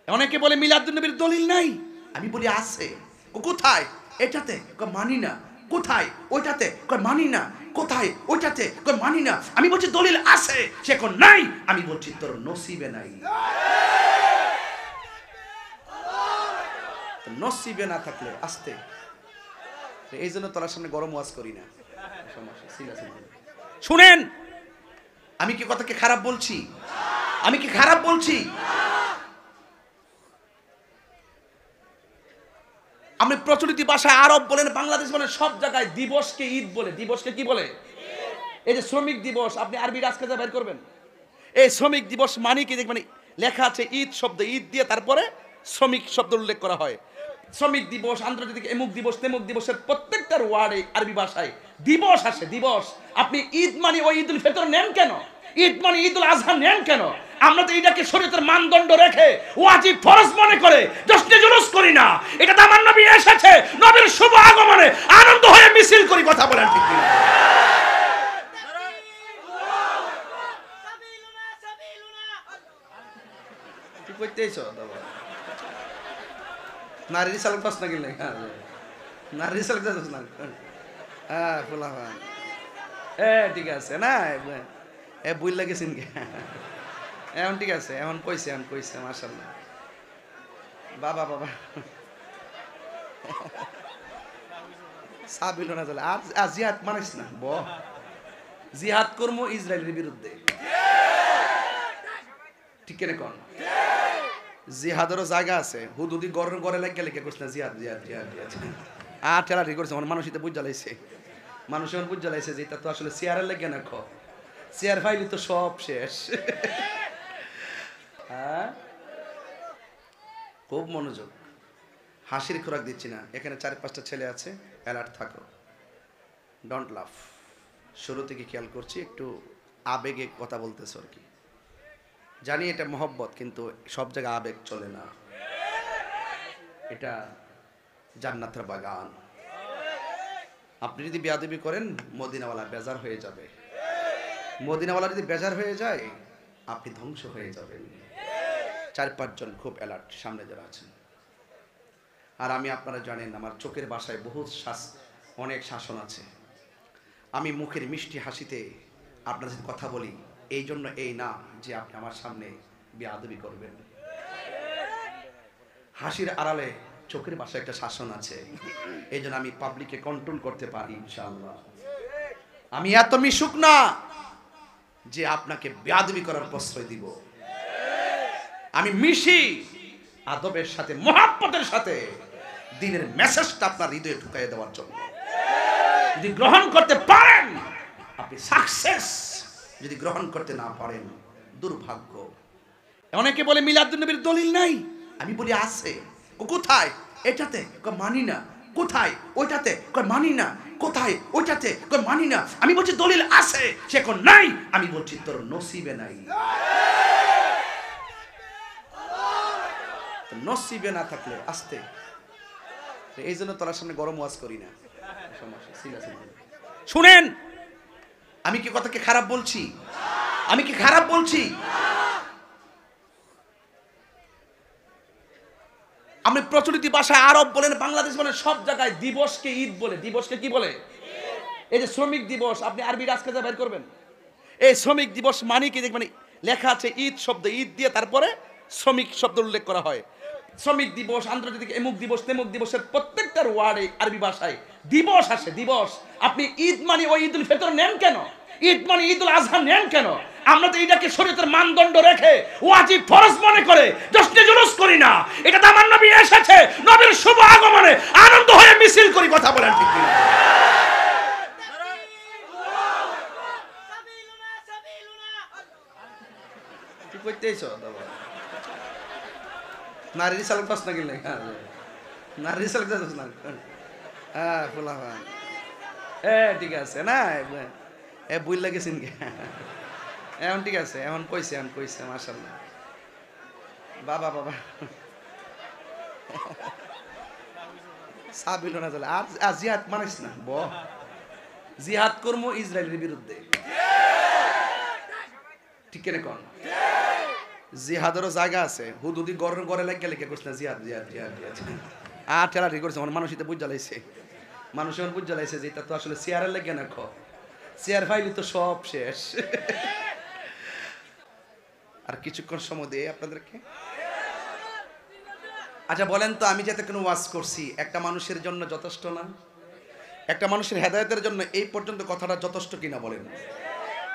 অনেকে বলে মিলাদুন নবীর দলিল নাই, আমি বলি আছে। কোথায়? এটাতে মানি না। কোথায়? ওইটাতে মানি না। কোথায়? ওইটাতে মানি না। আমি বলছি দলিল আছে, সে এখন নাই। আমি বলছি তোর নসিবে নাই। নসিবে না থাকলে আসতে, এই জন্য তোর সামনে গরম ওয়াজ করি না। শুনেন, আমি কি কথাকে খারাপ বলছি? আমি কি খারাপ বলছি? আমি প্রচলিত ভাষায় আরব বলেন, বাংলাদেশ বলেন, সব জায়গায় দিবসকে ঈদ বলে। দিবসকে কি বলে? এই যে শ্রমিক দিবস, আপনি আরবি রাজকাজা বের করবেন, এই শ্রমিক দিবস মানে কি দেখবেন লেখা আছে ঈদ শব্দ, ঈদ দিয়ে তারপরে শ্রমিক শব্দ উল্লেখ করা হয়। শ্রমিক দিবস, আন্তর্জাতিক এমুক দিবস, তেমুক দিবসের প্রত্যেকটার ওয়ার্ডে আরবি ভাষায় দিবস আসে। দিবস, আপনি ঈদ মানে ওই ঈদুল ফিতর নেন কেন? ঈদ মানে ঈদুল আজহা নেন কেন? আমরা তো এটাকে শরীয়তের মানদণ্ড রেখে ওয়াজিব ফরজ মনে করে জশ্নে জুলুস করি না। এটা তো আমার নবী এসেছে, নবীর শুভ আগমনে আনন্দ হয়ে মিছিল করি। কথা বলেন ঠিক কিনা? কি কইতেছ দাদা? নারী সালক পাস না গেলে নারী সালক যাস না। হ্যাঁ ফুলা ঠিক আছে না, বুঝ লাগেছেন কি? এখন ঠিক আছে, এখন কইছে, এখন কইছে মাশাআল্লাহ। বাবা বাবা সাবিল না চলে আর জিহাদ মানিস না। জিহাদ করবো ইসরায়েলের বিরুদ্ধে, ঠিক কেন কোন? জিহাদেরও জায়গা আছে। হুদুদি গড়ের গড়ে লাগে লেগে করছে না জিহাদ জিহাদ জিহাদ জিহাদ। আর ঠেলাঠি করছে, আমার মানুষ বুঝ জ্বালাইছে। মানুষ এখন বুঝ জ্বালাইছে যে এটা তো আসলে চেয়ারের লেগে না। চেয়ার ফাইলি তো সব শেষ। হ্যাঁ, খুব মনোযোগ, হাসির খোরাক দিচ্ছি না। এখানে 4-5টা ছেলে আছে, অ্যালার্ট থাকো, ডোন্ট লাফ। শুরু থেকে খেয়াল করছি, একটু আবেগে কথা বলতেছো আর কি। জানি এটা মহব্বত, কিন্তু সব জায়গায় আবেগ চলে না। এটা জান্নাতের বাগান। আপনি যদি বেয়াদবি করেন, মদিনাওয়ালা বেজার হয়ে যাবে। মদিনাওয়ালা যদি বেজার হয়ে যায়, আপনি ধ্বংস হয়ে যাবেন। 4-5 জন খুব অ্যালার্ট সামনে যারা আছেন। আর আমি, আপনারা জানেন, আমার চোখের ভাষায় অনেক শাসন আছে। আমি মুখের মিষ্টি হাসিতে আপনার সাথে কথা বলি, এই জন্য এই না যে আপনি আমার সামনে বেয়াদবি করবেন। হাসির আড়ালে চোখের ভাষায় একটা শাসন আছে, এই জন্য আমি পাবলিককে কন্ট্রোল করতে পারি ইনশাআল্লাহ। আমি এত মিশুক না যে আপনাকে বেয়াদবি করার প্রশ্রয় দিব। আমি মিশি আদবের সাথে, মহব্বতের সাথে, দ্বীনের মেসেজটা আপনার হৃদয়ে ঢুকাইয়ে দেওয়ার জন্য। যদি গ্রহণ করতে পারেন আপনি সাকসেস, যদি গ্রহণ করতে না পারেন দুর্ভাগ্য। অনেকে বলে মিলাদুন নবীর দলিল নাই, আমি বলি আছে। কোথায়? এটাতে মানি না। কোথায়? ওইটাতে মানি না। কোথায়? ওইটাতে মানি না। আমি বলছি দলিল আছে, সে এখন নাই। আমি বলছি তোর নসিবে নাই। নসিবে না থাকলে আসতে, এই জন্য তোর সামনে গরম ওয়াজ করি না। শুনেন, আমি কি কথাকে খারাপ বলছি? আমি কি খারাপ বলছি? আমি প্রচলিত ভাষায় আরব বলেন, বাংলাদেশ বলেন, সব জায়গায় দিবসকে ঈদ বলে। দিবসকে কি বলে? এই যে শ্রমিক দিবস, আপনি আরবি রাজকাজা বের করবেন, এই শ্রমিক দিবস মানে কি দেখবেন লেখা আছে ঈদ শব্দ, ঈদ দিয়ে তারপরে শ্রমিক শব্দ উল্লেখ করা হয়। শ্রমিক দিবস, আন্তর্জাতিক এমুক দিবস, তেমুক দিবসের প্রত্যেকটার ওয়ার্ডে আরবি ভাষায় দিবস আসে। দিবস, আপনি ঈদ মানে ওই ঈদুল ফিতর নেন কেন? ঈদ মানে ঈদুল আজহা নেন কেন? আমরা তো এটাকে শরীয়তের মানদণ্ড রেখে ওয়াজিব ফরজ মনে করে জশ্নে জুলুস করি না। এটা তো আমার নবী এসেছে, নবীর শুভ আগমনে আনন্দ হয়ে মিছিল করি। কথা বলেন ঠিক কিনা? কি কইতেছ দাদা? নারী সালক পাস না গেলে নারী সালক যাস না। হ্যাঁ ফুলা ঠিক আছে না, বুঝ লাগেছেন কি? এখন ঠিক আছে, এখন কইছে, এখন কইছে মাশাআল্লাহ। বাবা বাবা সাবিল না চলে আর জিহাদ মানিস না। জিহাদ করবো ইসরায়েলের বিরুদ্ধে, ঠিক কেন কোন? জিহাদেরও জায়গা আছে, হুদুদি গড়ের গড়ে লেগে লেগে করছে না জিহাদ জিহাদ জিহাদ জিহাদ আর ঠেলাঠি করছে। আমার মানুষ বুঝ জ্বালাইছে, মানুষ এখন বুঝ জ্বালাইছে যে এটা তো আসলে চেয়ারের লেগে না, চেয়ার ফাইলি তো সব শেষ। আর কিছুক্ষণ সময় দিয়ে আপনাদেরকে আচ্ছা বলেন তো, আমি যাতে কোনো ওয়াজ করছি একটা মানুষের জন্য যথেষ্ট না? একটা মানুষের হেদায়েতের জন্য এই পর্যন্ত কথাটা যথেষ্ট কিনা বলেন?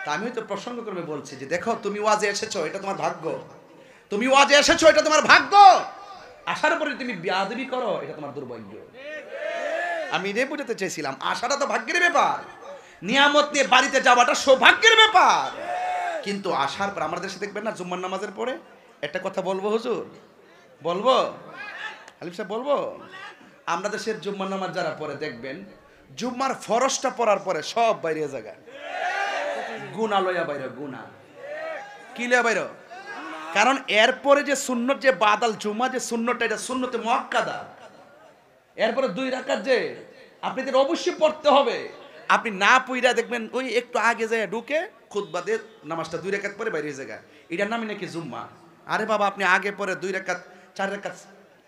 তা আমি তো প্রসঙ্গ করে বলছি যে দেখো, তুমি ওয়াজে এসেছো, এটা তোমার ভাগ্য। তুমি ওয়াজে এসেছো, এটা তোমার ভাগ্য। আসার পরে তুমি বেয়াদবি করো, এটা তোমার দুর্ভাগ্য। আমি এটাই বোঝাতে চেয়েছিলাম, আসাটা তো ভাগ্যের ব্যাপার, নিয়ামত নিয়ে বাড়িতে যাওয়াটা সৌভাগ্যের ব্যাপার। কিন্তু আসার পর আমাদের দেশে দেখবেন না, জুম্মার নামাজের পরে একটা কথা বলবো হুজুর, বলবো আলিম সাহেব, বলবো আমরা দেশের জুম্মার নামাজ যারা পরে দেখবেন, জুম্মার ফরজটা পড়ার পরে সব বাইরে জায়গা গুনা লইয়া বাইরে, গুনা কি লইয়া বাইরে। কারণ এরপরে যে সুন্নত, যে বাদাল জুমা যে সুন্নতটা, এটা সুন্নতে মুআক্কাদা। এরপরে 2 রাকাত যে আপনাদের অবশ্যই পড়তে হবে, আপনি না পইরা দেখবেন ওই একটু আগে যায় ঢুকে খুতবা দিয়ে নামাজটা 2 রাকাত পরে বাইরে জায়গা, এটার নামই নাকি জুম্মা। আরে বাবা, আপনি আগে পরে 2 রাকাত 4 রাকাত,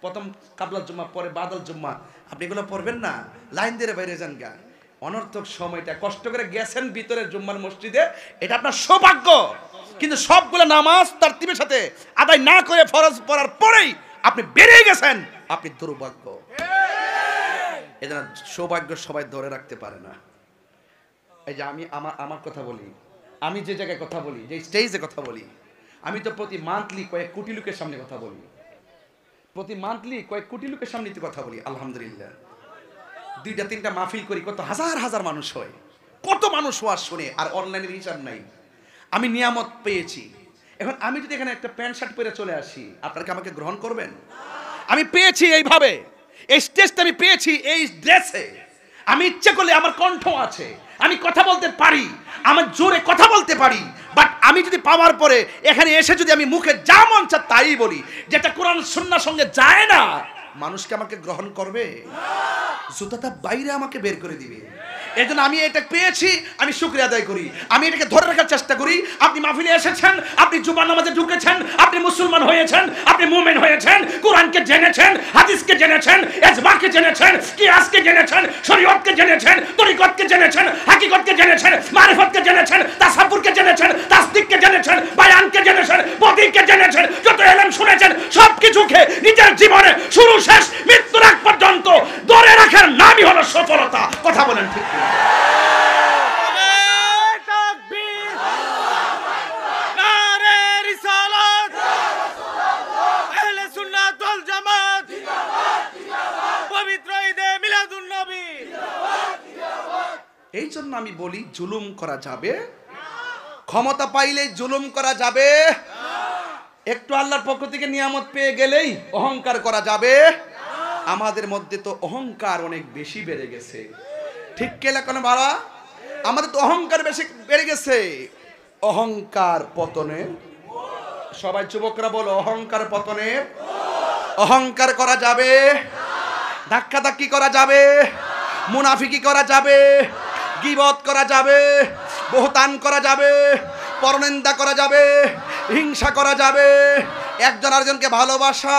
প্রথম কাবলা জুম্মা পরে বাদাল জুম্মা, আপনি এগুলো পড়বেন না, লাইন দিয়ে বাইরে যান গা। অনর্থক সময়টা কষ্ট করে গেছেন ভিতরে জুম্মার মসজিদে, এটা আপনার সৌভাগ্য। কিন্তু সবগুলো নামাজ তারতিবের সাথে আদায় না করে ফরজ পড়ার পরেই আপনি বেরিয়ে গেছেন, আপনি দুর্ভাগ্য। এজন্য সৌভাগ্য সবাই ধরে রাখতে পারে না। এই যে আমি আমার কথা বলি, আমি যে জায়গায় কথা বলি, যে স্টেজে কথা বলি, আমি তো প্রতি মান্থলি কয়েক কোটি লোকের সামনে কথা বলি, প্রতি মান্থলি কয়েক কোটি লোকের সামনে কথা বলি। আলহামদুলিল্লাহ, 2-3টা মাহফিল করি, কত হাজার হাজার মানুষ হয়, কত মানুষ ওয়াজ শুনে, আর অনলাইনের হিসাব নাই। আমি নিয়ামত পেয়েছি। এখন আমি যদি এখানে একটা প্যান্ট শার্ট পরে চলে আসি, আপনারা কি আমাকে গ্রহণ করবেন? আমি পেয়েছি এইভাবে, এই স্টেজটা আমি পেয়েছি এই ড্রেসে। আমি ইচ্ছে করলে, আমার কণ্ঠ আছে, আমি কথা বলতে পারি, আমার জোরে কথা বলতে পারি, বাট আমি যদি পাওয়ার পরে এখানে এসে যদি আমি মুখে যা মন চায় তাই বলি, যেটা কোরআন সুন্নাহর সঙ্গে যায় না, মানুষকে আমাকে গ্রহণ করবে? জুতাটা বাইরে আমাকে বের করে দিবে। এই জন্য আমি এটা পেয়েছি, আমি শুকরিয়া আদায় করি, আমি এটাকে ধরে রাখার চেষ্টা করি। আপনি মাহফিলে এসেছেন, আপনি জুমার নামাজে ঢুকেছেন, আপনি মুসলমান হয়েছেন, আপনি মুমিন হয়েছেন, কোরআনকে জেনেছেন, হাদিসকে জেনেছেন, ইজমাকে জেনেছেন, কিয়াসকে জেনেছেন, শরীয়তকে জেনেছেন, তরিকতকে জেনেছেন, হাকিকতকে জেনেছেন, মারিফতকে জেনেছেন, তাসাব্বুরকে জেনেছেন, তাসদিককে জেনেছেন, বায়ানকে জেনেছেন, বদীকে জেনেছেন, যত ইলম শুনেছেন সবকিছুকে নিজের জীবনে শুরু শেষ মৃত্যুর আগ পর্যন্ত ধরে রাখার নামই হলো সফলতা। কথা বলেন ঠিক? এই জন্য আমি বলি, জুলুম করা যাবে, ক্ষমতা পাইলেই জুলুম করা যাবে, একটু আল্লাহর পক্ষ থেকে নিয়ামত পেয়ে গেলেই অহংকার করা যাবে। আমাদের মধ্যে তো অহংকার অনেক বেশি বেড়ে গেছে, ঠিক কে লেখেন বাবা? আমাদের তো অহংকার বেশি বেড়ে গেছে। অহংকার পতনে, সবাই যুবকরা বলো, অহংকার পতনে। অহংকার করা যাবে, ধাক্কাধাক্কি করা যাবে, মুনাফিকি করা যাবে, গীবত করা যাবে, বহতান করা যাবে, পরনিন্দা করা যাবে, হিংসা করা যাবে, একজন আরেকজনকে ভালোবাসা